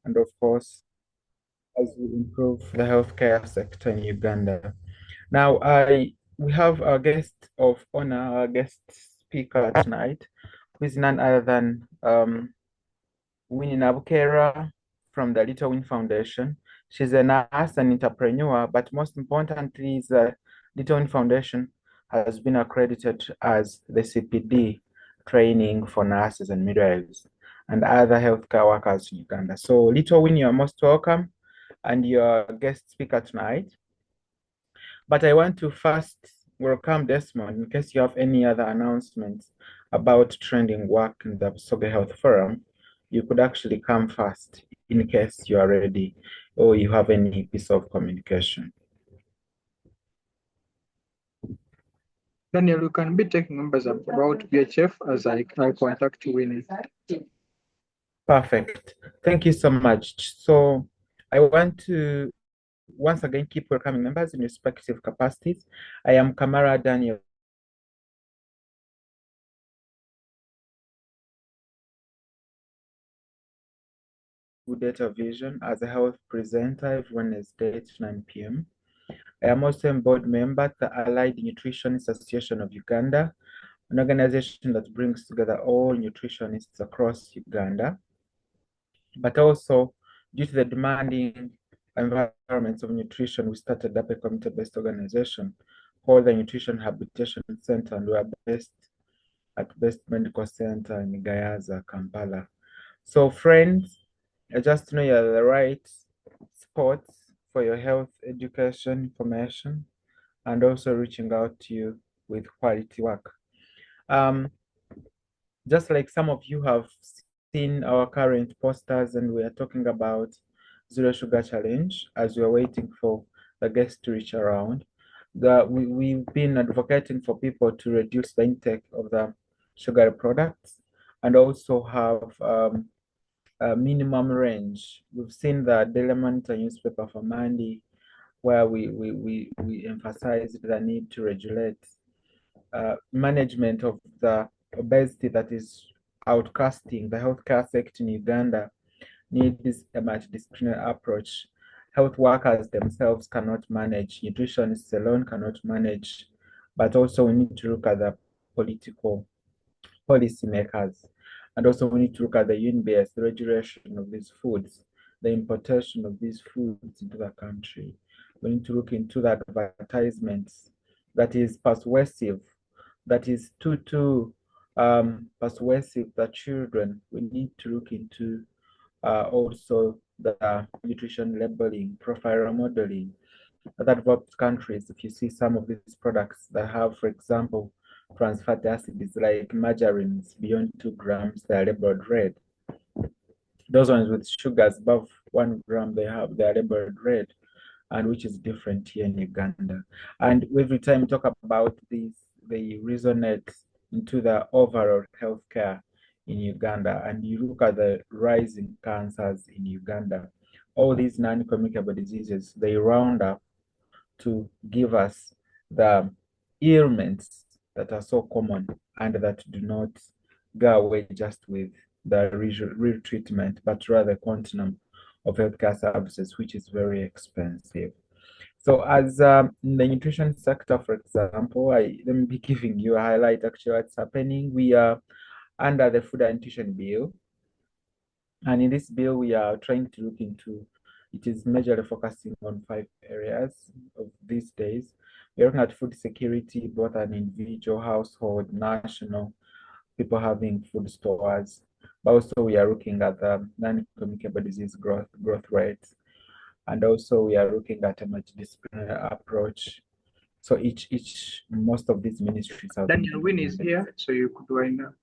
and of course, as we improve the healthcare sector in Uganda. Now, we have our guest of honor, our guest speaker tonight, who is none other than Winnie Nabukeera from the Little Win Foundation. She's a nurse and entrepreneur, but most importantly, is the Little Win Foundation has been accredited as the CPD training for nurses and midwives and other healthcare workers in Uganda. So, Little Win, you're most welcome, and your guest speaker tonight. But I want to first welcome Desmond in case you have any other announcements about trending work in the Soga Health Forum. You could actually come first in case you are ready or you have any piece of communication. Daniel, you can be taking numbers about BHF as I contact Winnie. Perfect. Thank you so much. So I want to once again keep welcoming members in respective capacities. I am Kamara Daniel. Data Vision as a health presenter every Wednesday at 9 p.m. I am also a board member at the Allied Nutritionists Association of Uganda, an organization that brings together all nutritionists across Uganda. But also, due to the demanding environments of nutrition, we started up a community-based organization called the Nutrition Habitation Center, and we are based at Best Medical Center in Gayaza, Kampala. So, friends, just know you're the right spots for your health education information and also reaching out to you with quality work. Just like some of you have seen our current posters, and we are talking about Zero Sugar Challenge as we are waiting for the guests to reach around. We've been advocating for people to reduce the intake of the sugary products and also have a minimum range. We've seen the Daily Monitor newspaper for Monday, where we emphasize the need to regulate management of the obesity that is outcasting the healthcare sector in Uganda needs a multidisciplinary approach. Health workers themselves cannot manage, nutritionists alone cannot manage, but also we need to look at the political policymakers. And also we need to look at the UN-based regulation of these foods, the importation of these foods into the country. We need to look into that advertisements that is persuasive, that is too persuasive that children. We need to look into also the nutrition labeling, profile modeling. Other developed countries, if you see some of these products that have, for example, trans fatty acids like margarines beyond 2 grams, they are labeled red. Those ones with sugars above 1 gram, they are labeled red, and which is different here in Uganda. And every time we talk about this, they resonate into the overall healthcare in Uganda. And you look at the rising cancers in Uganda, all these non-communicable diseases, they round up to give us the ailments that are so common and that do not go away just with the real treatment, but rather continuum of healthcare services, which is very expensive. So as in the nutrition sector, for example, let me be giving you a highlight actually what's happening. We are under the Food and Nutrition Bill. And in this bill, we are trying to look into, it is majorly focusing on 5 areas of these days. We're looking at food security, both an individual, household, national, people having food stores. But also we are looking at the non-communicable disease growth rates. And also we are looking at a multidisciplinary approach. So most of these ministries have Daniel, Winnie is here, so you could join now.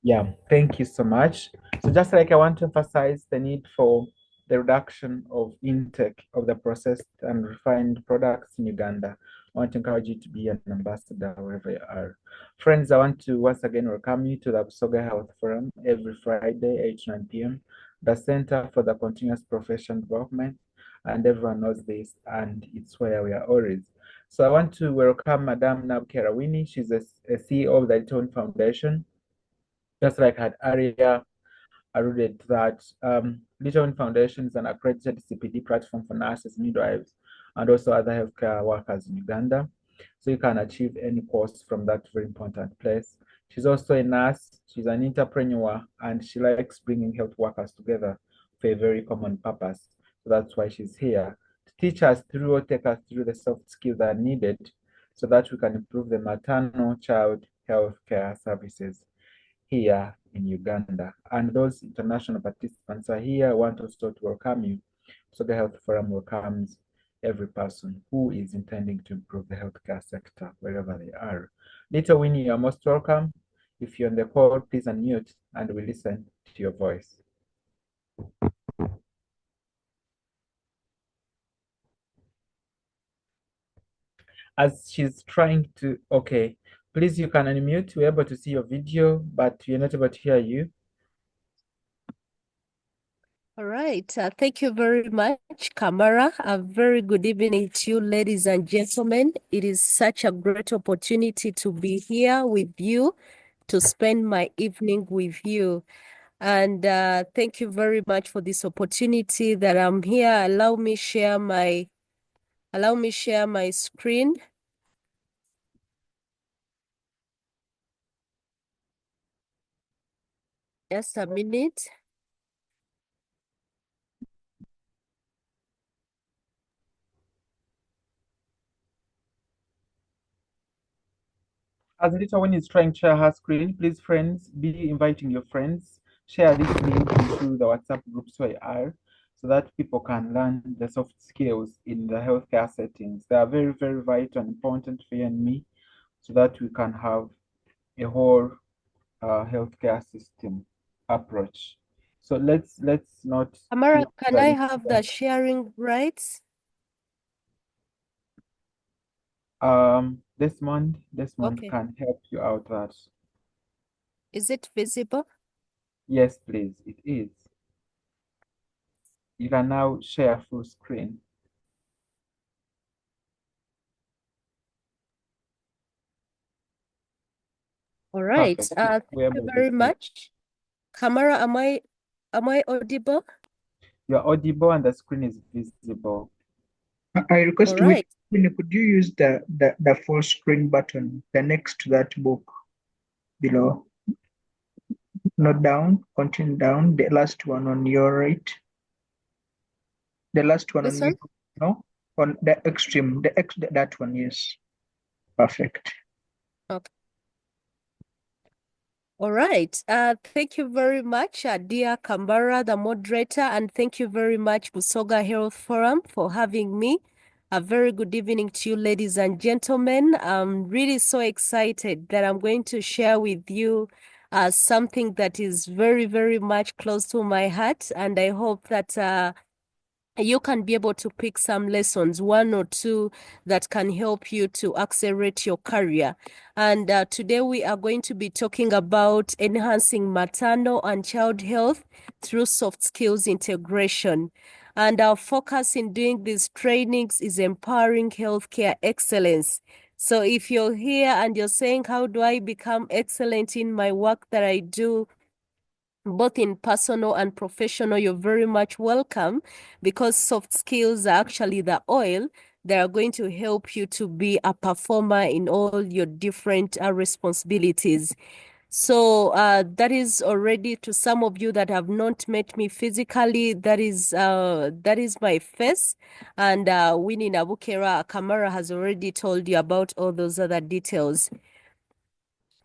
Yeah, thank you so much. So just like I want to emphasize the need for the reduction of intake of the processed and refined products in Uganda, I want to encourage you to be an ambassador wherever you are. Friends, I want to once again welcome you to the Busoga Health Forum every Friday, 8 to 9 p.m., the Center for the Continuous Professional Development, and everyone knows this, and it's where we are always. So I want to welcome Madam Nabukeera Winnie. She's a CEO of the Little Foundation. Just like I had earlier alluded that Little Win Foundation is an accredited CPD platform for nurses, midwives, and also other healthcare workers in Uganda. So you can achieve any course from that very important place. She's also a nurse, she's an entrepreneur, and she likes bringing health workers together for a very common purpose. So that's why she's here to teach us through or take us through the soft skills that are needed so that we can improve the maternal child health care services here in Uganda. And those international participants are here. I want also to welcome you. So the Health Forum welcomes every person who is intending to improve the healthcare sector wherever they are. Little Winnie, you're most welcome. If you're on the call, please unmute and we listen to your voice. As she's trying to, okay, please, you can unmute. We're able to see your video, but we're not able to hear you. All right. Thank you very much, Kamara. A very good evening to you, ladies and gentlemen. It is such a great opportunity to be here with you, to spend my evening with you. And thank you very much for this opportunity that I'm here. Allow me share my screen. Just a minute. As Little Winnie is trying to share her screen, please, friends, be inviting your friends. Share this link into the WhatsApp groups where you are so that people can learn the soft skills in the healthcare settings. They are very, very vital and important for you and me so that we can have a whole healthcare system approach. So let's not Kamara, keep can I the have the sharing rights? Desmond Okay. can help you out that. Is it visible? Yes, please, it is. You can now share full screen. All right. Perfect. Thank We're you able to very see. much. Kamara, am I audible? You're audible and the screen is visible. I request All Winnie, right. could you use the full screen button, the next to that book below? Not down, continue down, the last one on your right. The last one This on your one? no? On the extreme, that one, yes. Perfect. Okay. All right. Thank you very much, dear Kambara, the moderator, and thank you very much, Busoga Health Forum, for having me. A very good evening to you, ladies and gentlemen. I'm really so excited that I'm going to share with you something that is very, very much close to my heart, and I hope that you can be able to pick some lessons, one or two, that can help you to accelerate your career. And today we are going to be talking about enhancing maternal and child health through soft skills integration. And our focus in doing these trainings is empowering healthcare excellence. So if you're here and you're saying, how do I become excellent in my work that I do, both in personal and professional, you're very much welcome, because soft skills are actually the oil that are going to help you to be a performer in all your different responsibilities. So that is already, to some of you that have not met me physically, that is my face. And Winnie, Nabukeera, Kamara has already told you about all those other details.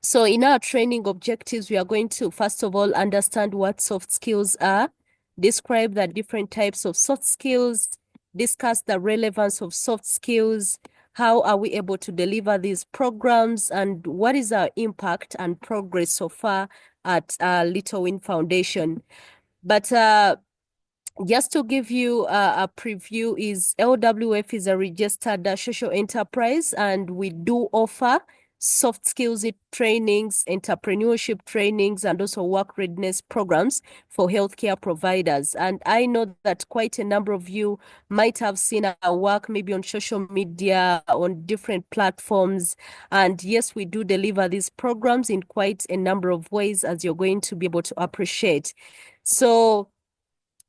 So in our training objectives, we are going to, first of all, understand what soft skills are, describe the different types of soft skills, discuss the relevance of soft skills, how are we able to deliver these programs, and what is our impact and progress so far at Little Win Foundation. But just to give you a preview, is LWF is a registered social enterprise, and we do offer soft skills trainings, entrepreneurship trainings, and also work readiness programs for healthcare providers. And I know that quite a number of you might have seen our work maybe on social media, on different platforms. And yes, we do deliver these programs in quite a number of ways, as you're going to be able to appreciate. So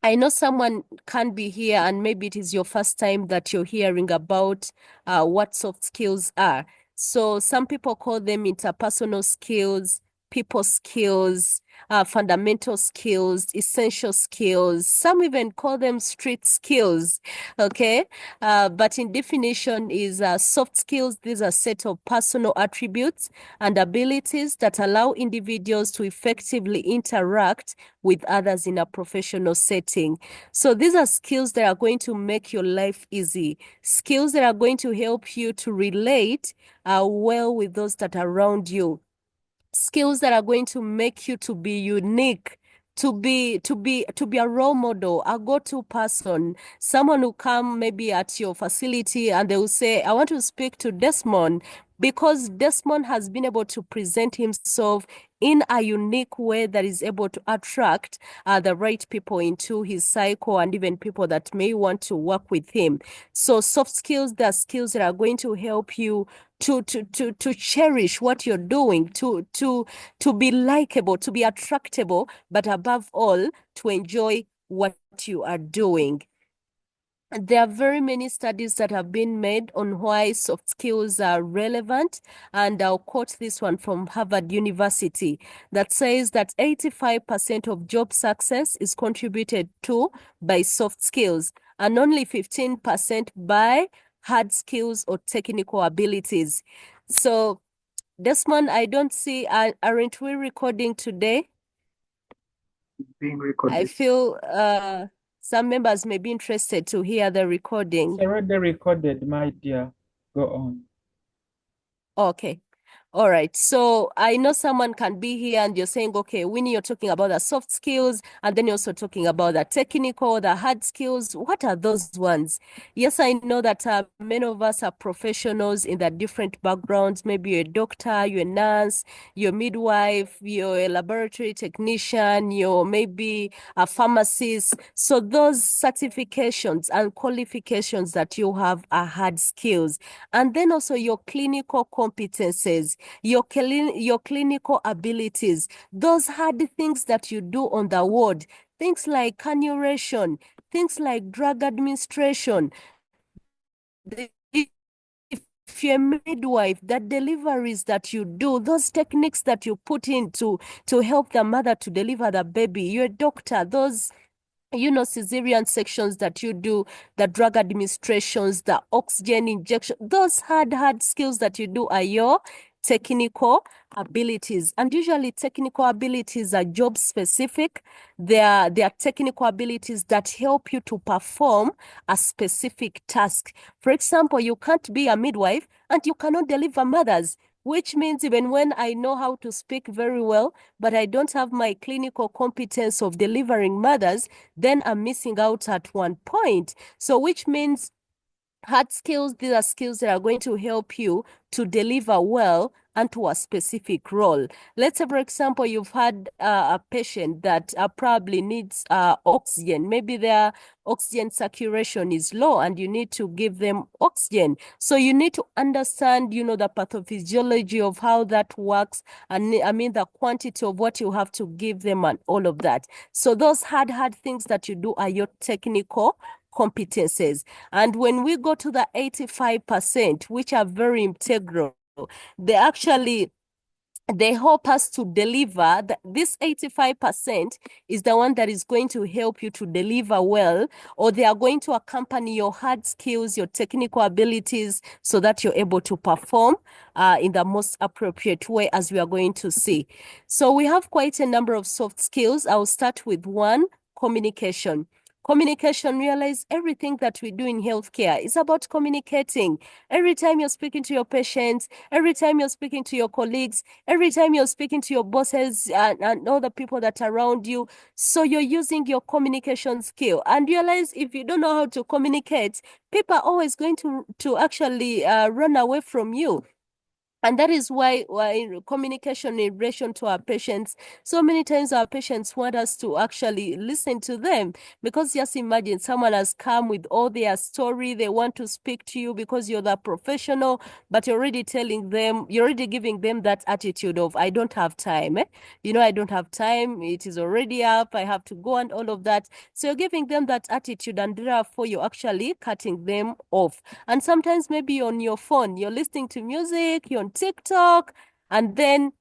I know someone can be here and maybe it is your first time that you're hearing about what soft skills are. So some people call them interpersonal skills, people skills, fundamental skills, essential skills. Some even call them street skills, okay? But in definition is soft skills. These are a set of personal attributes and abilities that allow individuals to effectively interact with others in a professional setting. So these are skills that are going to make your life easy, skills that are going to help you to relate well with those that are around you, skills that are going to make you to be unique, to be a role model, a go-to person, someone who come maybe at your facility and they will say, I want to speak to Desmond, because Desmond has been able to present himself in a unique way that is able to attract the right people into his cycle and even people that may want to work with him. So soft skills, they are skills that are going to help you to cherish what you're doing, to be likable, to be attractable, but above all, to enjoy what you are doing. There are very many studies that have been made on why soft skills are relevant, and I'll quote this one from Harvard University that says that 85% of job success is contributed to by soft skills and only 15% by hard skills or technical abilities. So, Desmond, I don't see, aren't we recording today? Being recorded. I feel some members may be interested to hear the recording. It's already recorded, my dear. Go on. Okay. All right. So I know someone can be here and you're saying, okay, Winnie, you're talking about the soft skills, and then you're also talking about the technical, the hard skills. What are those ones? Yes, I know that many of us are professionals in the different backgrounds. Maybe you're a doctor, you're a nurse, you're a midwife, you're a laboratory technician, you're maybe a pharmacist. So those certifications and qualifications that you have are hard skills. And then also your clinical competences, your clinical abilities, those hard things that you do on the ward, things like cannulation, things like drug administration. If you're a midwife, the deliveries that you do, those techniques that you put in to help the mother to deliver the baby, you're a doctor, those cesarean sections that you do, the drug administrations, the oxygen injection, those hard skills that you do are your technical abilities. And usually technical abilities are job specific. They are technical abilities that help you to perform a specific task. For example, you can't be a midwife and you cannot deliver mothers, which means even when I know how to speak very well, but I don't have my clinical competence of delivering mothers, then I'm missing out at one point. So which means hard skills, these are skills that are going to help you to deliver well and to a specific role. Let's say, for example, you've had a patient that probably needs oxygen. Maybe their oxygen saturation is low and you need to give them oxygen. So you need to understand, the pathophysiology of how that works, and I mean the quantity of what you have to give them and all of that. So those hard things that you do are your technical competences. And when we go to the 85%, which are very integral, they help us to deliver. This 85% is the one that is going to help you to deliver well, or they are going to accompany your hard skills, your technical abilities, so that you're able to perform in the most appropriate way, as we are going to see. So we have quite a number of soft skills. I'll start with one: communication. Communication, realize everything that we do in healthcare is about communicating. Every time you're speaking to your patients, every time you're speaking to your colleagues, every time you're speaking to your bosses and all the people that are around you. So you're using your communication skill. And realize if you don't know how to communicate, people are always going to actually run away from you. And that is why communication in relation to our patients, so many times our patients want us to actually listen to them, because just imagine someone has come with all their story. They want to speak to you because you're the professional, but you're already telling them, you're already giving them that attitude of, I don't have time. I don't have time. It is already up. I have to go and all of that. So you're giving them that attitude, and therefore you're actually cutting them off. And sometimes maybe on your phone, you're listening to music, you're on TikTok, and then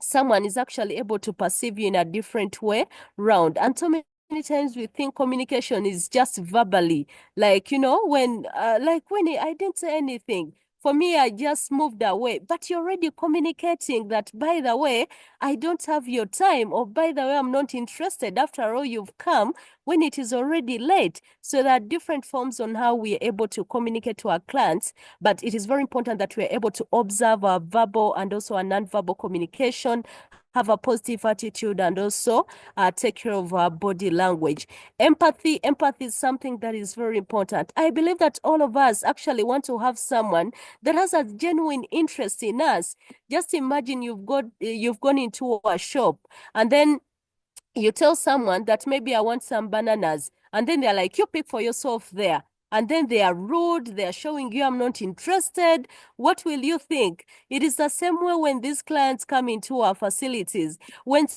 someone is actually able to perceive you in a different way round. And so many times we think communication is just verbally, like, when, like Winnie, I didn't say anything. For me, I just moved away. But you're already communicating that, by the way, I don't have your time, or by the way, I'm not interested. After all, you've come when it is already late. So there are different forms on how we are able to communicate to our clients, but it is very important that we are able to observe our verbal and also our non-verbal communication, have a positive attitude, and also take care of our body language. Empathy is something that is very important. I believe that all of us actually want to have someone that has a genuine interest in us. Just imagine you've gone into a shop, and then you tell someone that maybe I want some bananas, and then they're like, you pick for yourself there. And then they are rude, they are showing you, I'm not interested. What will you think? It is the same way when these clients come into our facilities. When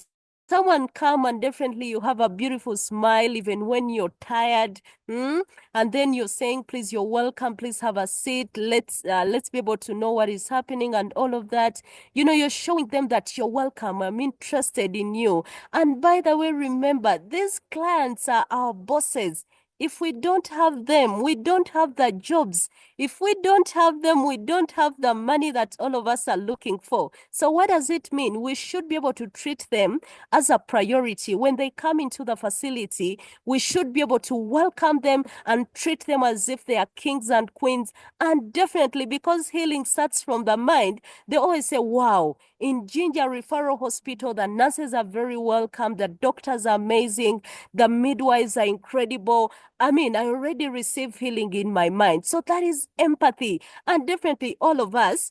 someone come, and definitely you have a beautiful smile even when you're tired, and then you're saying, please, you're welcome, please have a seat, let's be able to know what is happening and all of that. You're showing them that you're welcome, I'm interested in you. And by the way, remember, these clients are our bosses. If we don't have them, we don't have the jobs. If we don't have them, we don't have the money that all of us are looking for. So what does it mean? We should be able to treat them as a priority. When they come into the facility, we should be able to welcome them and treat them as if they are kings and queens. And definitely, because healing starts from the mind, they always say, wow, in Ginger Referral Hospital, the nurses are very welcome, the doctors are amazing, the midwives are incredible. I mean, I already received healing in my mind. So that is empathy. And definitely all of us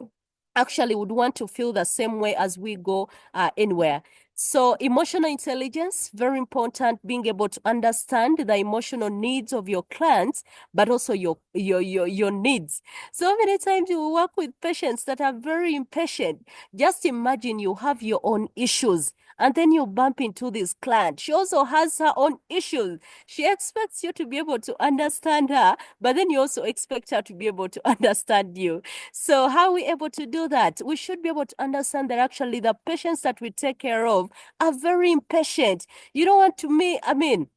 actually would want to feel the same way as we go anywhere. So emotional intelligence, very important, being able to understand the emotional needs of your clients, but also your needs. So many times you work with patients that are very impatient. Just imagine you have your own issues, and then you bump into this client. She also has her own issues. She expects you to be able to understand her, but then you also expect her to be able to understand you. So how are we able to do that? We should be able to understand that actually the patients that we take care of are very impatient. You don't want to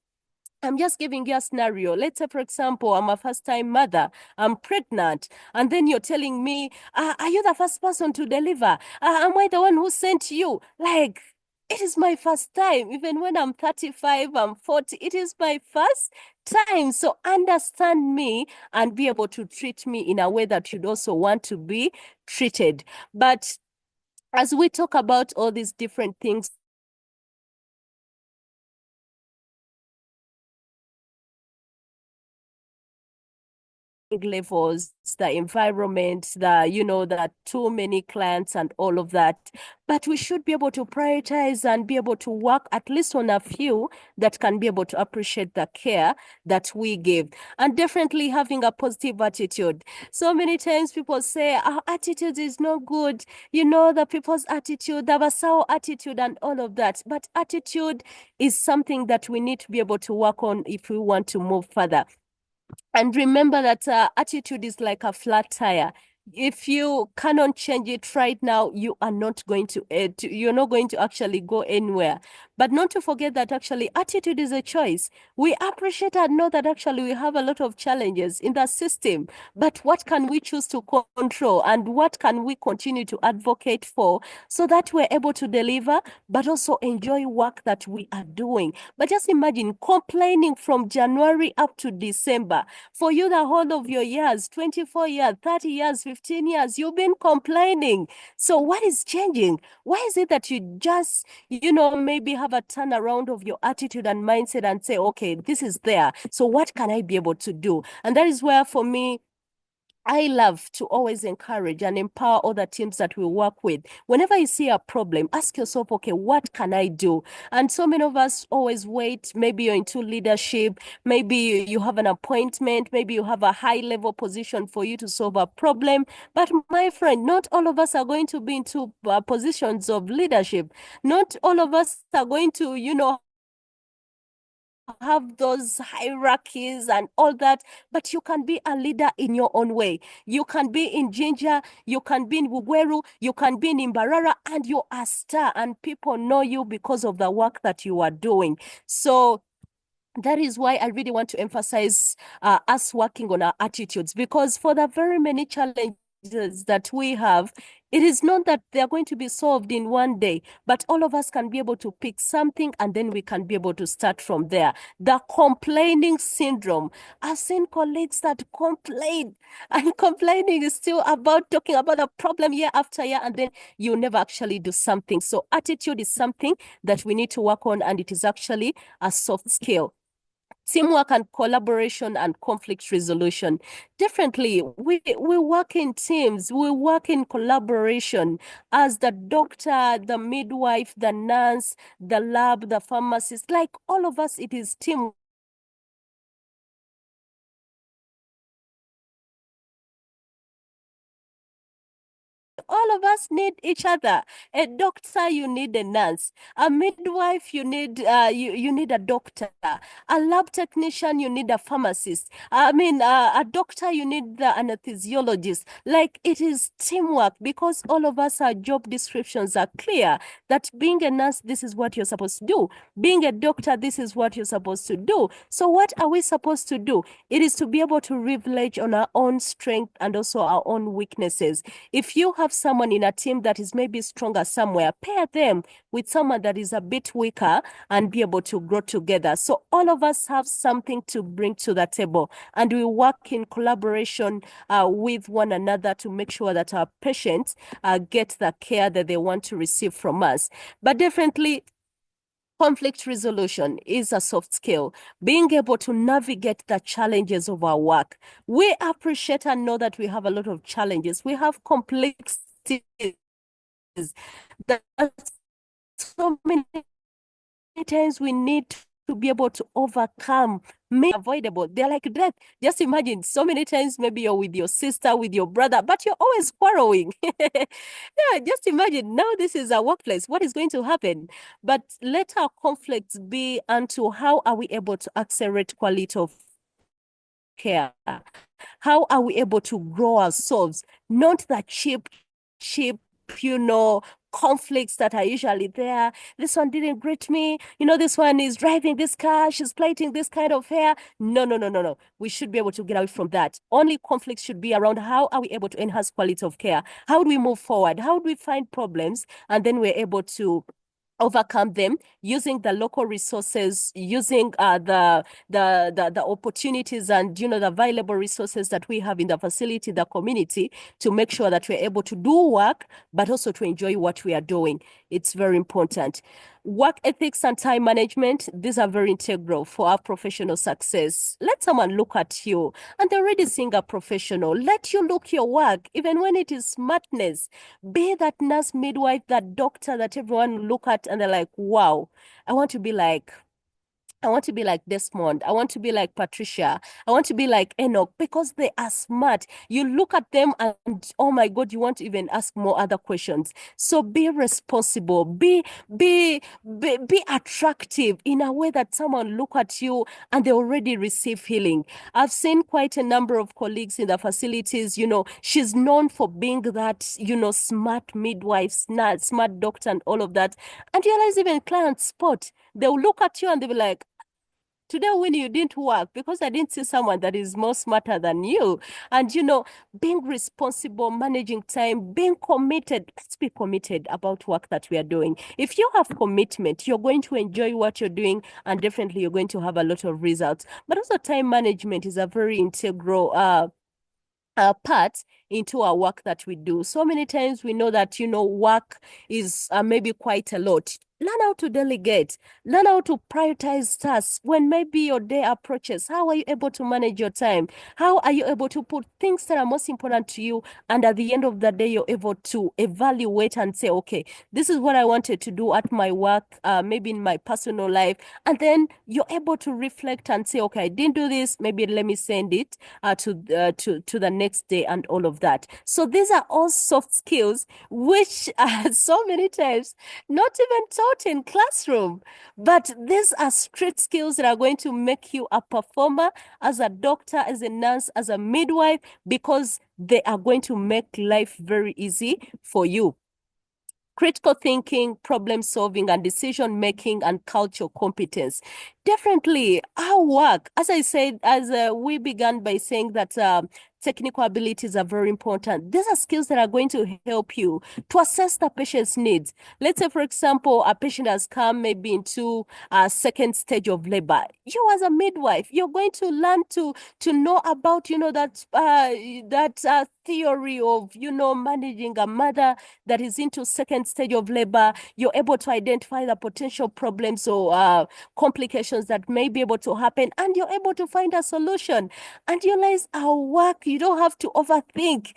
I'm just giving you a scenario. Let's say, for example, I'm a first-time mother. I'm pregnant. And then you're telling me, are you the first person to deliver? Am I the one who sent you? Like, it is my first time. Even when I'm 35, I'm 40, it is my first time. So understand me and be able to treat me in a way that you'd also want to be treated. But as we talk about all these different things, levels, the environment, the too many clients and all of that. But we should be able to prioritize and be able to work at least on a few that can be able to appreciate the care that we give. And definitely having a positive attitude. So many times people say, our attitude is not good. The people's attitude, the Vasao attitude and all of that. But attitude is something that we need to be able to work on if we want to move further. And remember that attitude is like a flat tire. If you cannot change it right now, you are not going you're not going to actually go anywhere. But not to forget that actually attitude is a choice. We appreciate and know that actually we have a lot of challenges in the system, but what can we choose to control, and what can we continue to advocate for so that we're able to deliver, but also enjoy work that we are doing. But just imagine complaining from January up to December. For you, the whole of your years, 24 years, 30 years, 15 years, you've been complaining. So what is changing? Why is it that you just, maybe have a turnaround of your attitude and mindset and say, okay, this is there. So what can I be able to do? And that is where, for me, I love to always encourage and empower other teams that we work with. Whenever you see a problem, ask yourself, okay, what can I do? And so many of us always wait. Maybe you're into leadership. Maybe you have an appointment. Maybe you have a high level position for you to solve a problem. But my friend, not all of us are going to be into positions of leadership. Not all of us are going to, have those hierarchies and all that, but you can be a leader in your own way. You can be in Jinja, you can be in Wugweru, you can be in Imbarara, and you're a star, and people know you because of the work that you are doing. So that is why I really want to emphasize us working on our attitudes, because for the very many challenges that we have, it is not that they're going to be solved in one day, but all of us can be able to pick something and then we can be able to start from there. The complaining syndrome. I've seen colleagues that complain, and complaining is still about talking about a problem year after year, and then you never actually do something. So attitude is something that we need to work on, and it is actually a soft skill. Teamwork and collaboration and conflict resolution. Differently, we work in teams, we work in collaboration as the doctor, the midwife, the nurse, the lab, the pharmacist, like all of us, it is teamwork. All of us need each other. A doctor, you need a nurse. A midwife, you need you need a doctor. A lab technician, you need a pharmacist. I mean, a doctor, you need the anesthesiologist. Like, it is teamwork, because all of us, our job descriptions are clear. That being a nurse, this is what you're supposed to do. Being a doctor, this is what you're supposed to do. So what are we supposed to do? It is to be able to leverage on our own strength and also our own weaknesses. If you have someone in a team that is maybe stronger somewhere, pair them with someone that is a bit weaker and be able to grow together. So all of us have something to bring to the table, and we work in collaboration with one another to make sure that our patients get the care that they want to receive from us. But definitely, conflict resolution is a soft skill, being able to navigate the challenges of our work. We appreciate and know that we have a lot of challenges. We have complexities. There are so many times we need to be able to overcome, make avoidable. They're like death. Just imagine, so many times maybe you're with your sister, with your brother, but you're always quarreling. Yeah, just imagine, now this is a workplace. What is going to happen? But let our conflicts be unto how are we able to accelerate quality of care? How are we able to grow ourselves? Not the cheap, conflicts that are usually there. This one didn't greet me. This one is driving this car. She's plaiting this kind of hair. No, no, no, no, no. We should be able to get away from that. Only conflicts should be around how are we able to enhance quality of care? How do we move forward? How do we find problems? And then we're able to overcome them using the local resources, using the opportunities and the available resources that we have in the facility, the community, to make sure that we're able to do work, but also to enjoy what we are doing. It's very important. Work ethics and time management, these are very integral for our professional success. Let someone look at you and they're already seeing a professional. Let you look your work, even when it is smartness. Be that nurse, midwife, that doctor that everyone look at and they're like, wow, I want to be like Desmond. I want to be like Patricia. I want to be like Enoch, because they are smart. You look at them and oh my God, you want to even ask more other questions. So be responsible, be attractive in a way that someone look at you and they already receive healing. I've seen quite a number of colleagues in the facilities, she's known for being that, smart midwife, smart doctor and all of that. And you realize even clients spot, they'll look at you and they'll be like, today, Winnie, you didn't work because I didn't see someone that is more smarter than you. And, being responsible, managing time, being committed. Let's be committed about work that we are doing. If you have commitment, you're going to enjoy what you're doing, and definitely you're going to have a lot of results. But also, time management is a very integral part into our work that we do. So many times we know that, work is maybe quite a lot. learn how to delegate, learn how to prioritize tasks when maybe your day approaches. How are you able to manage your time? How are you able to put things that are most important to you? And at the end of the day, you're able to evaluate and say, okay, this is what I wanted to do at my work, maybe in my personal life. And then you're able to reflect and say, okay, I didn't do this. Maybe let me send it to the next day and all of that. So these are all soft skills, which so many times not even taught in classroom. But these are street skills that are going to make you a performer as a doctor, as a nurse, as a midwife, because they are going to make life very easy for you. Critical thinking, problem solving, and decision making, and cultural competence. Definitely, our work, as I said, as we began by saying that technical abilities are very important. These are skills that are going to help you to assess the patient's needs. Let's say, for example, a patient has come maybe into a second stage of labor. You, as a midwife, you're going to learn to know about, that theory of, managing a mother that is into second stage of labor. You're able to identify the potential problems or complications that may be able to happen, and you're able to find a solution. And you realize our work, you don't have to overthink,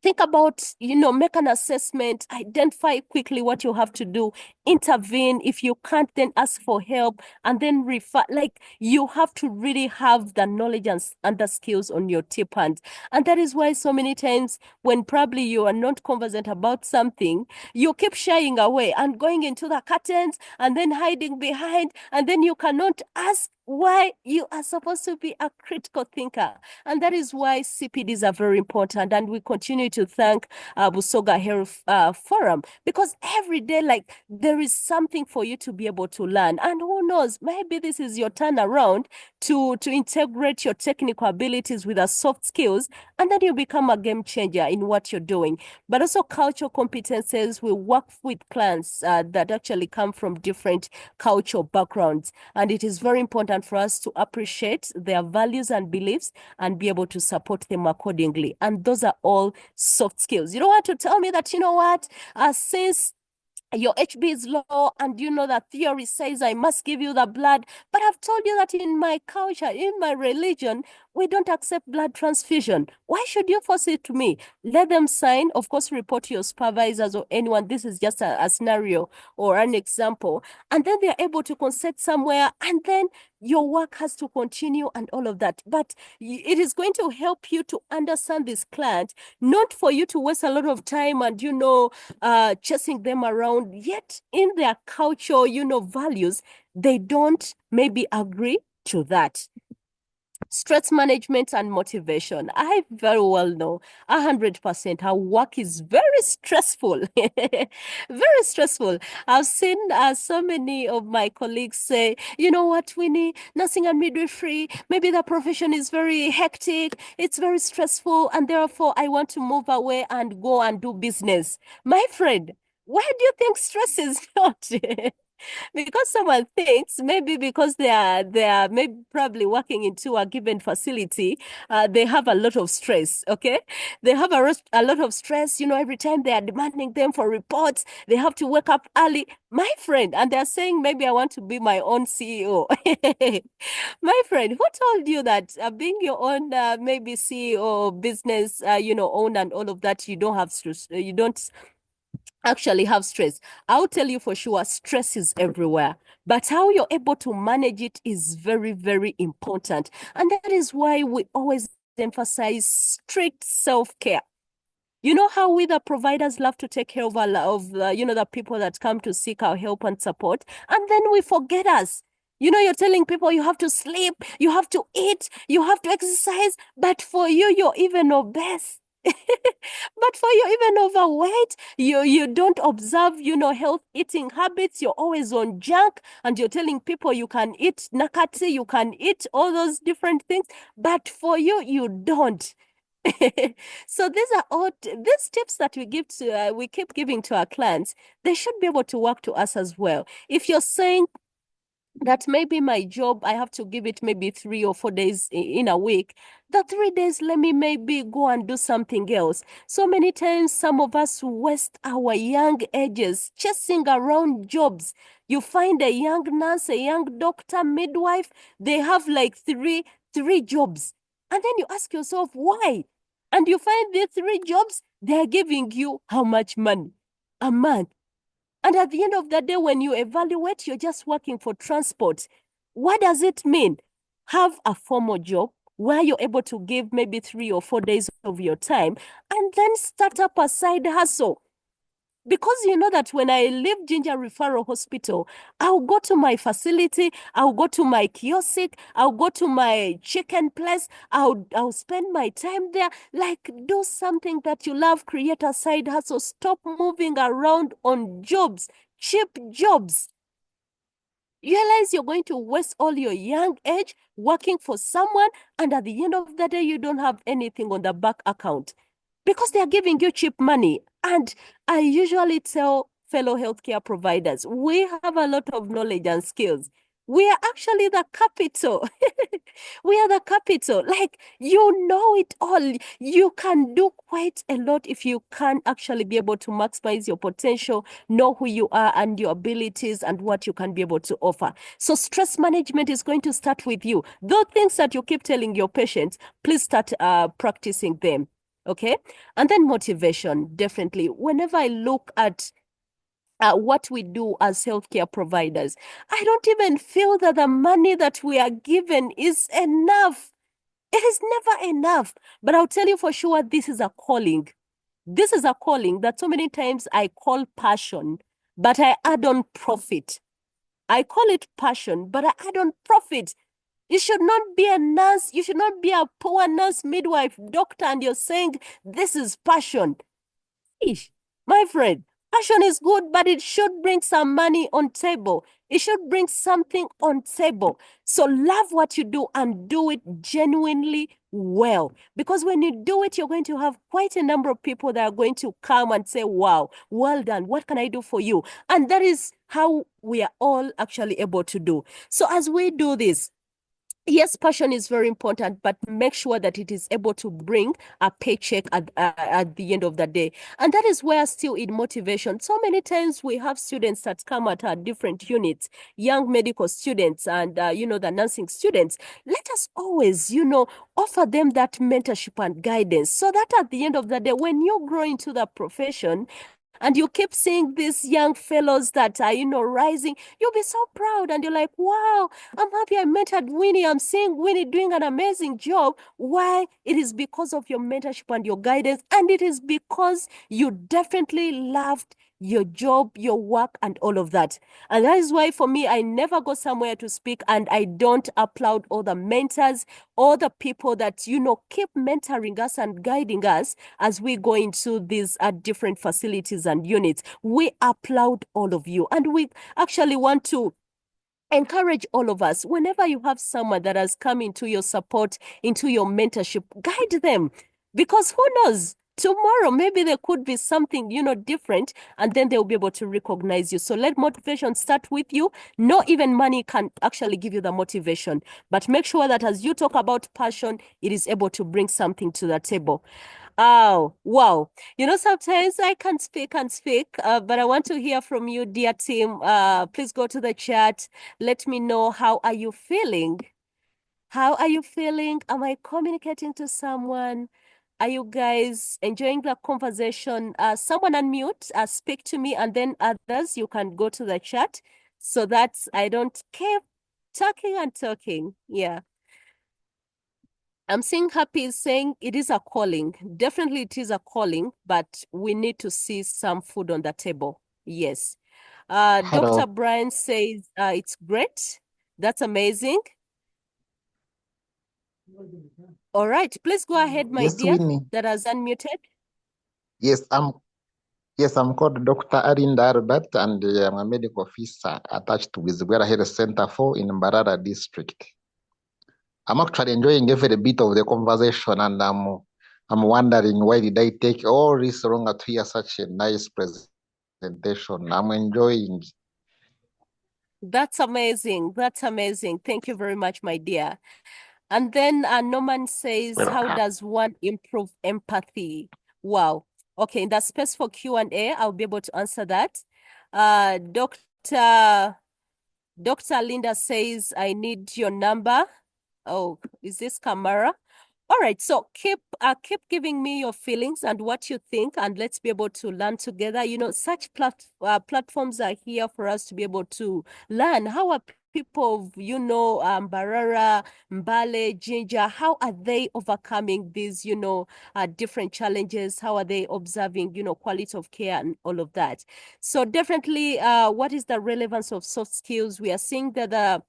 think about, make an assessment, identify quickly what you have to do, intervene. If you can't, then ask for help, and then refer. Like, you have to really have the knowledge and the skills on your tip hand. And that is why so many times when probably you are not conversant about something, you keep shying away and going into the curtains and then hiding behind, and then you cannot ask why you are supposed to be a critical thinker. And that is why CPDs are very important. And we continue to thank Busoga Health Forum, because every day, like, there is something for you to be able to learn. And who knows, maybe this is your turnaround to integrate your technical abilities with the soft skills, and then you become a game changer in what you're doing. But also cultural competences. We work with clients that actually come from different cultural backgrounds. And it is very important for us to appreciate their values and beliefs and be able to support them accordingly. And those are all soft skills. You don't want to tell me that, since your HB is low and that theory says I must give you the blood, but I've told you that in my culture, in my religion, we don't accept blood transfusion. Why should you force it to me? Let them sign. Of course, report to your supervisors or anyone. This is just a scenario or an example. And then they're able to consent somewhere, and then your work has to continue and all of that. But it is going to help you to understand this client, not for you to waste a lot of time and, chasing them around. Yet in their culture, values, they don't maybe agree to that. Stress management and motivation. I very well know 100% our work is very stressful. Very stressful. I've seen so many of my colleagues say, you know what, Winnie, nursing and midwifery, maybe the profession is very hectic, it's very stressful, and therefore I want to move away and go and do business. My friend, why do you think stress is not? Because someone thinks maybe because they are maybe probably working into a given facility, they have a lot of stress. Okay, they have a lot of stress. Every time they are demanding them for reports, they have to wake up early. My friend, and they're saying maybe I want to be my own CEO. My friend, who told you that being your own maybe CEO, business, own and all of that, you don't have stress, you don't actually have stress? I'll tell you for sure, stress is everywhere, but how you're able to manage it is very, very important. And that is why we always emphasize strict self-care. You know how we, the providers, love to take care of the people that come to seek our help and support, and then we forget us. You're telling people you have to sleep, you have to eat, you have to exercise, but for you, you're even obese. But for you, even overweight, you don't observe, health eating habits. You're always on junk, and you're telling people you can eat nakati, you can eat all those different things, but for you, you don't. So these are all these tips that we give to we keep giving to our clients. They should be able to work to us as well. If you're saying that maybe my job, I have to give it maybe 3 or 4 days in a week. The 3 days, let me maybe go and do something else. So many times, some of us waste our young ages chasing around jobs. You find a young nurse, a young doctor, midwife, they have like three jobs. And then you ask yourself, why? And you find these 3 jobs, they're giving you how much money a month? And at the end of the day, when you evaluate, you're just working for transport. What does it mean? Have a formal job where you're able to give maybe 3 or 4 days of your time and then start up a side hustle. Because you know that when I leave Ginger Referral Hospital, I'll go to my facility, I'll go to my kiosk, I'll go to my chicken place, I'll spend my time there. Like, do something that you love, create a side hustle, stop moving around on jobs, cheap jobs. You realize you're going to waste all your young age working for someone, and at the end of the day, you don't have anything on the back account because they are giving you cheap money. And I usually tell fellow healthcare providers, we have a lot of knowledge and skills. We are actually the capital. We are the capital. Like, you know it all. You can do quite a lot if you can actually be able to maximize your potential, know who you are and your abilities and what you can be able to offer. So stress management is going to start with you. Those things that you keep telling your patients, please start practicing them. Okay. And then motivation, definitely. Whenever I look at what we do as healthcare providers, I don't even feel that the money that we are given is enough. It is never enough. But I'll tell you for sure, this is a calling. This is a calling that so many times I call passion, but I add on profit. I call it passion, but I add on profit. You should not be a nurse. You should not be a poor nurse, midwife, doctor, and you're saying this is passion. Ish, my friend, passion is good, but it should bring some money on table. It should bring something on table. So love what you do and do it genuinely well. Because when you do it, you're going to have quite a number of people that are going to come and say, wow, well done. What can I do for you? And that is how we are all actually able to do. So as we do this, yes, passion is very important, but make sure that it is able to bring a paycheck at the end of the day. And that is where still in motivation, so many times we have students that come at our different units, young medical students and, the nursing students. Let us always, offer them that mentorship and guidance so that at the end of the day, when you grow into the profession, and you keep seeing these young fellows that are, rising, you'll be so proud and you're like, wow, I'm happy I mentored Winnie. I'm seeing Winnie doing an amazing job. Why? It is because of your mentorship and your guidance. And it is because you definitely loved your job, your work, and all of that. And that is why for me, I never go somewhere to speak and I don't applaud all the mentors, all the people that, keep mentoring us and guiding us as we go into these different facilities and units. We applaud all of you. And we actually want to encourage all of us, whenever you have someone that has come into your support, into your mentorship, guide them. Because who knows? Tomorrow, maybe there could be something, different, and then they'll be able to recognize you. So let motivation start with you. Not even money can actually give you the motivation, but make sure that as you talk about passion, it is able to bring something to the table. Oh, wow. Sometimes I can't speak, but I want to hear from you, dear team. Please go to the chat. Let me know, how are you feeling? How are you feeling? Am I communicating to someone? Are you guys enjoying the conversation? Someone unmute, speak to me, and then others, you can go to the chat so that I don't keep talking and talking. Yeah. I'm seeing Happy is saying it is a calling. Definitely it is a calling, but we need to see some food on the table. Yes. Hello. Dr. Brian says it's great. That's amazing. All right. Please go ahead, my Yes, dear, Winnie. that has unmuted. Yes, I'm called Dr. Arinda Albert, and I'm a medical officer attached with Gwera Health Center 4 in Mbarara district. I'm actually enjoying every bit of the conversation, and I'm wondering, why did I take all this longer to hear such a nice presentation? I'm enjoying. That's amazing. That's amazing. Thank you very much, my dear. And then Norman says, how does one improve empathy? Wow. Okay, in that space for Q&A, I'll be able to answer that. Dr. Linda says, I need your number. Oh, is this Kamara? All right, so keep giving me your feelings and what you think, and let's be able to learn together. You know, such platforms are here for us to be able to learn. How are people of, you know, Barara, Mbale, Ginger, how are they overcoming these, you know, different challenges? How are they observing, you know, quality of care and all of that? So definitely, what is the relevance of soft skills? We are seeing that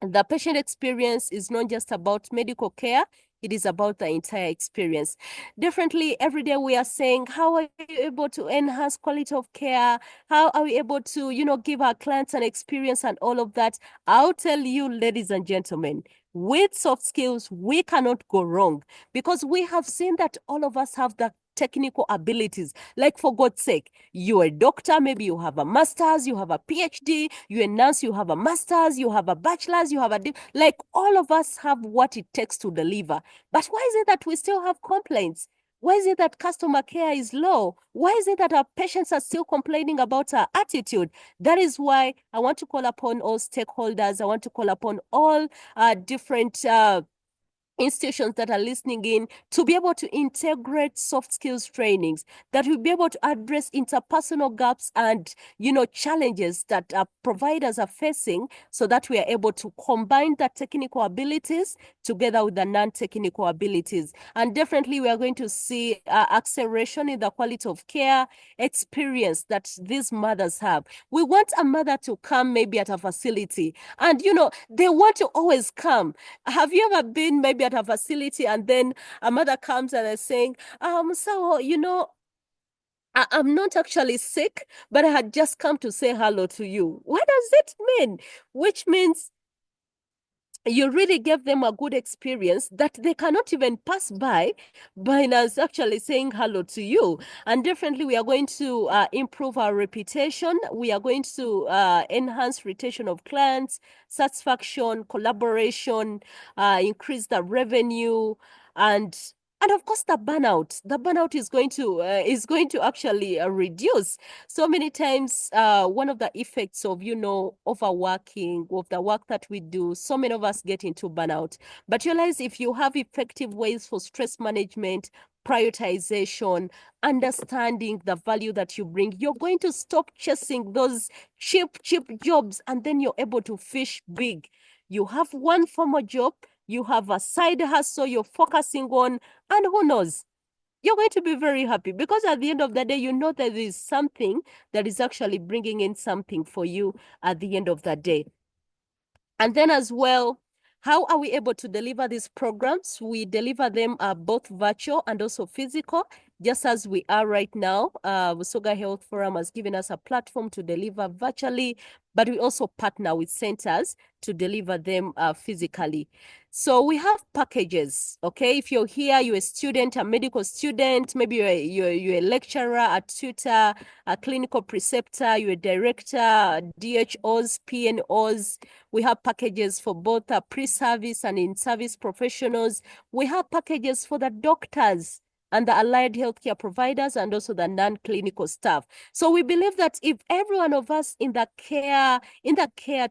the patient experience is not just about medical care, it is about the entire experience. Differently, every day we are saying, how are you able to enhance quality of care? How are we able to, you know, give our clients an experience and all of that? I'll tell you, ladies and gentlemen, with soft skills, we cannot go wrong because we have seen that all of us have the technical abilities. Like, for God's sake, you're a doctor, maybe you have a master's, you have a PhD, you're a nurse, you have a master's, you have a bachelor's, you have like, all of us have what it takes to deliver. But why is it that we still have complaints? Why is it that customer care is low? Why is it that our patients are still complaining about our attitude? That is why I want to call upon all stakeholders. I want to call upon all different institutions that are listening in to be able to integrate soft skills trainings that will be able to address interpersonal gaps and, you know, challenges that our providers are facing, so that we are able to combine the technical abilities together with the non-technical abilities. And definitely we are going to see acceleration in the quality of care experience that these mothers have. We want a mother to come maybe at a facility and, you know, they want to always come. Have you ever been maybe at a facility and then a mother comes and is saying, so, you know, I'm not actually sick, but I had just come to say hello to you. What does it mean? Which means you really gave them a good experience that they cannot even pass by us actually saying hello to you. And definitely we are going to improve our reputation. We are going to enhance retention of clients, satisfaction, collaboration, increase the revenue, and of course the burnout is going to actually reduce. So many times one of the effects of, you know, overworking, of the work that we do, so many of us get into burnout. But realize, if you have effective ways for stress management, prioritization, understanding the value that you bring, you're going to stop chasing those cheap jobs, and then you're able to fish big. You have one formal job, you have a side hustle you're focusing on, and who knows, you're going to be very happy, because at the end of the day, you know that there is something that is actually bringing in something for you at the end of the day. And then as well, how are we able to deliver these programs? We deliver them both virtual and also physical, just as we are right now. Busoga Health Forum has given us a platform to deliver virtually, but we also partner with centers to deliver them physically. So we have packages, okay? If you're here, you're a student, a medical student, maybe you're a lecturer, a tutor, a clinical preceptor, you're a director, DHOs, PNOs. We have packages for both pre-service and in-service professionals. We have packages for the doctors and the allied healthcare providers, and also the non-clinical staff. So we believe that if every one of us in the care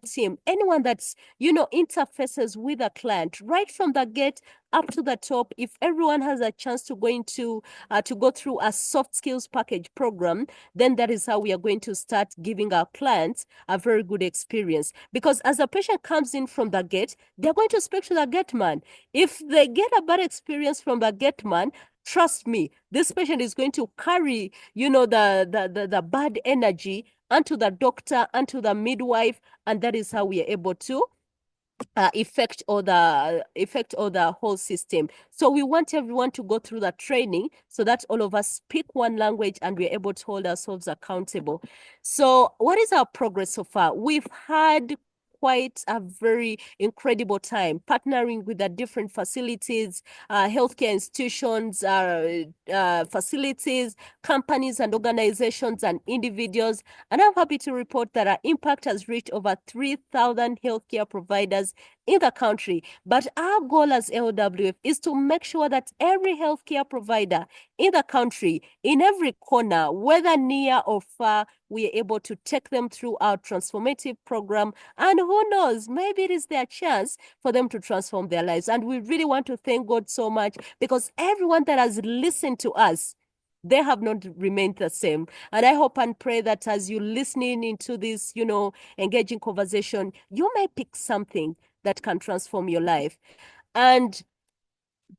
team, anyone that's, you know, interfaces with a client right from the gate up to the top, if everyone has a chance to go through a soft skills package program, then that is how we are going to start giving our clients a very good experience. Because as a patient comes in from the gate, they're going to speak to the gate man. If they get a bad experience from the gate man, trust me, this patient is going to carry, you know, the bad energy onto the doctor, onto the midwife, and that is how we are able to affect all the whole system. So we want everyone to go through that training so that all of us speak one language and we're able to hold ourselves accountable. So what is our progress so far? We've had quite a very incredible time, partnering with the different facilities, healthcare institutions, facilities, companies and organizations and individuals. And I'm happy to report that our impact has reached over 3,000 healthcare providers in the country. But our goal as LWF is to make sure that every healthcare provider in the country, in every corner, whether near or far, we are able to take them through our transformative program. And who knows, maybe it is their chance for them to transform their lives. And we really want to thank God so much, because everyone that has listened to us, they have not remained the same. And I hope and pray that as you're listening into this, engaging conversation, you may pick something that can transform your life. And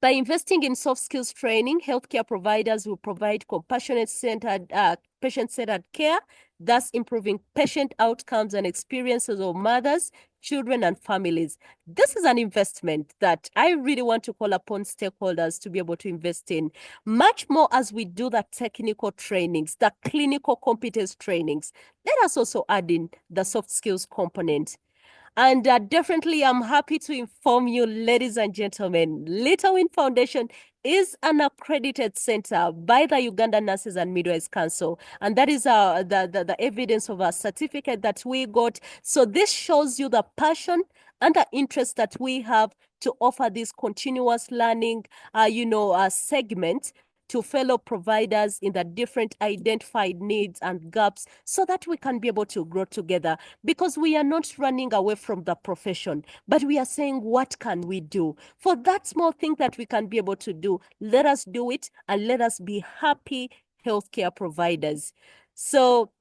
by investing in soft skills training, healthcare providers will provide patient-centered care, thus improving patient outcomes and experiences of mothers, children, and families. This is an investment that I really want to call upon stakeholders to be able to invest in, much more as we do the technical trainings, the clinical competence trainings. Let us also add in the soft skills component. And definitely, I'm happy to inform you, ladies and gentlemen, Little Win Foundation is an accredited center by the Uganda Nurses and Midwives Council. And that is the evidence of our certificate that we got. So this shows you the passion and the interest that we have to offer this continuous learning, segment to fellow providers in the different identified needs and gaps, so that we can be able to grow together. Because we are not running away from the profession, but we are saying, what can we do? For that small thing that we can be able to do, let us do it, and let us be happy healthcare providers. So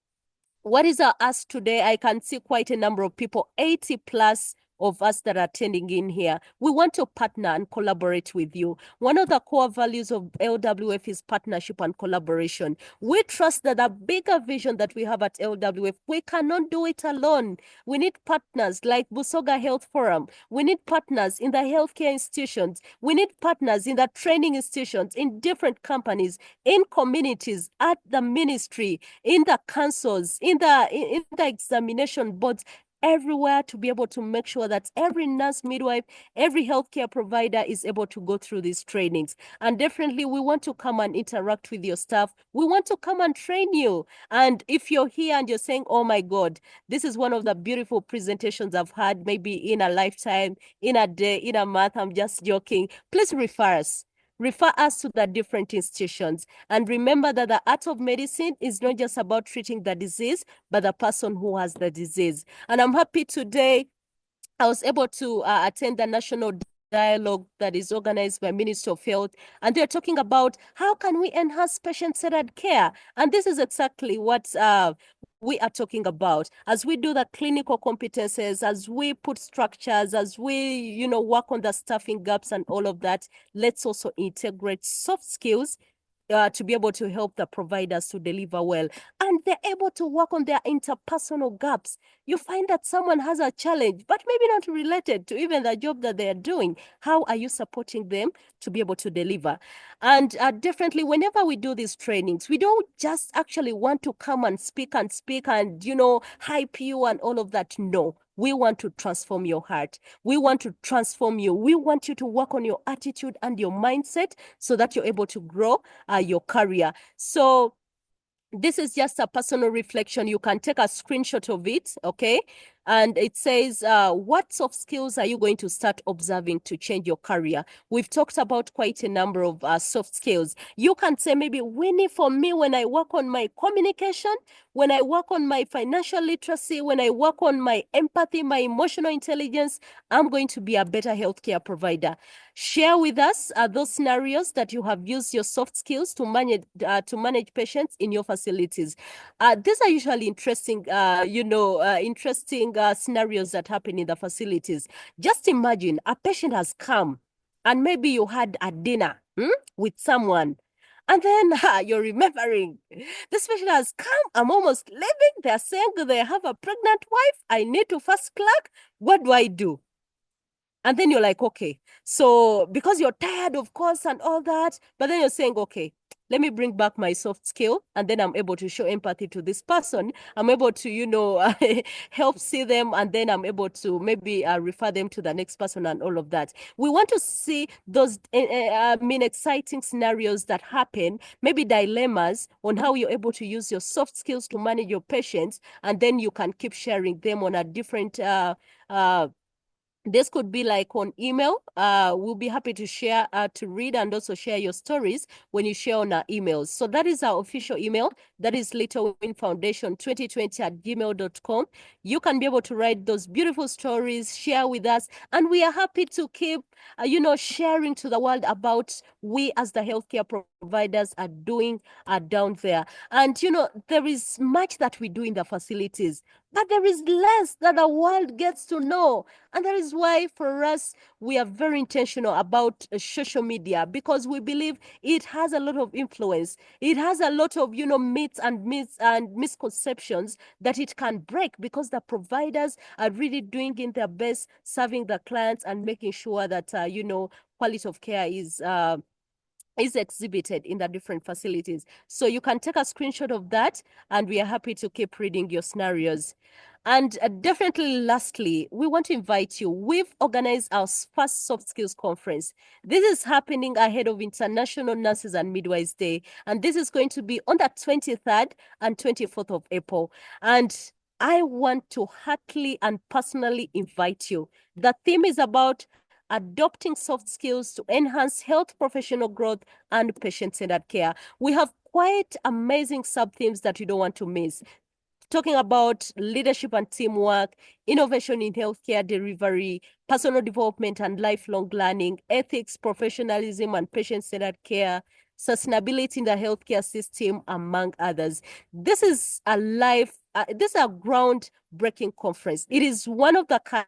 what is our ask today? I can see quite a number of people, 80 plus of us that are attending in here. We want to partner and collaborate with you. One of the core values of LWF is partnership and collaboration. We trust that the bigger vision that we have at LWF, we cannot do it alone. We need partners like Busoga Health Forum. We need partners in the healthcare institutions. We need partners in the training institutions, in different companies, in communities, at the ministry, in the councils, in the examination boards, everywhere, to be able to make sure that every nurse, midwife, every healthcare provider is able to go through these trainings. And definitely, we want to come and interact with your staff. We want to come and train you. And if you're here and you're saying, oh my God, this is one of the beautiful presentations I've had, maybe in a lifetime, in a day, in a month, I'm just joking, please refer us. Refer us to the different institutions. And remember that the art of medicine is not just about treating the disease, but the person who has the disease. And I'm happy today I was able to attend the national dialogue that is organized by Ministry of Health, and they're talking about how can we enhance patient-centered care. And this is exactly what we are talking about. As we do the clinical competences, as we put structures, as we, work on the staffing gaps and all of that, let's also integrate soft skills to be able to help the providers to deliver well. And they're able to work on their interpersonal gaps. You find that someone has a challenge, but maybe not related to even the job that they're doing. How are you supporting them to be able to deliver? And definitely, whenever we do these trainings, we don't just actually want to come and speak and, hype you and all of that. No. We want to transform your heart. We want to transform you. We want you to work on your attitude and your mindset so that you're able to grow your career. So this is just a personal reflection. You can take a screenshot of it, okay? And it says, what soft skills are you going to start observing to change your career? We've talked about quite a number of soft skills. You can say maybe, Winnie, for me, when I work on my communication, when I work on my financial literacy, when I work on my empathy, my emotional intelligence, I'm going to be a better healthcare provider. Share with us those scenarios that you have used your soft skills to manage patients in your facilities. These are usually interesting, interesting scenarios that happen in the facilities. Just imagine a patient has come and maybe you had a dinner with someone. And then you're remembering, this patient has come, I'm almost leaving. They're saying they have a pregnant wife. I need to fast clerk. What do I do? And then you're like, okay, so because you're tired, of course, and all that, but then you're saying, okay, let me bring back my soft skill, and then I'm able to show empathy to this person. I'm able to, help see them, and then I'm able to maybe refer them to the next person and all of that. We want to see those, exciting scenarios that happen, maybe dilemmas on how you're able to use your soft skills to manage your patients, and then you can keep sharing them on a different this could be like on email. We'll be happy to share, to read and also share your stories when you share on our emails. So that is our official email. That is littlewinfoundation2020@gmail.com. You can be able to write those beautiful stories, share with us, and we are happy to keep, sharing to the world about we as the healthcare providers are doing down there. And, there is much that we do in the facilities, but there is less that the world gets to know. And that is why for us, we are very intentional about social media, because we believe it has a lot of influence. It has a lot of, myths and misconceptions that it can break, because the providers are really doing in their best, serving the clients and making sure that, quality of care is exhibited in the different facilities. So you can take a screenshot of that, and we are happy to keep reading your scenarios. And definitely, lastly, we want to invite you. We've organized our first soft skills conference. This is happening ahead of International Nurses and Midwives Day, and this is going to be on the 23rd and 24th of April. And I want to heartily and personally invite you. The theme is about adopting soft skills to enhance health professional growth and patient-centered care. We have quite amazing sub-themes that you don't want to miss, talking about leadership and teamwork, innovation in healthcare delivery, personal development and lifelong learning, ethics, professionalism and patient-centered care, sustainability in the healthcare system, among others. This is a groundbreaking conference. It is one of the kind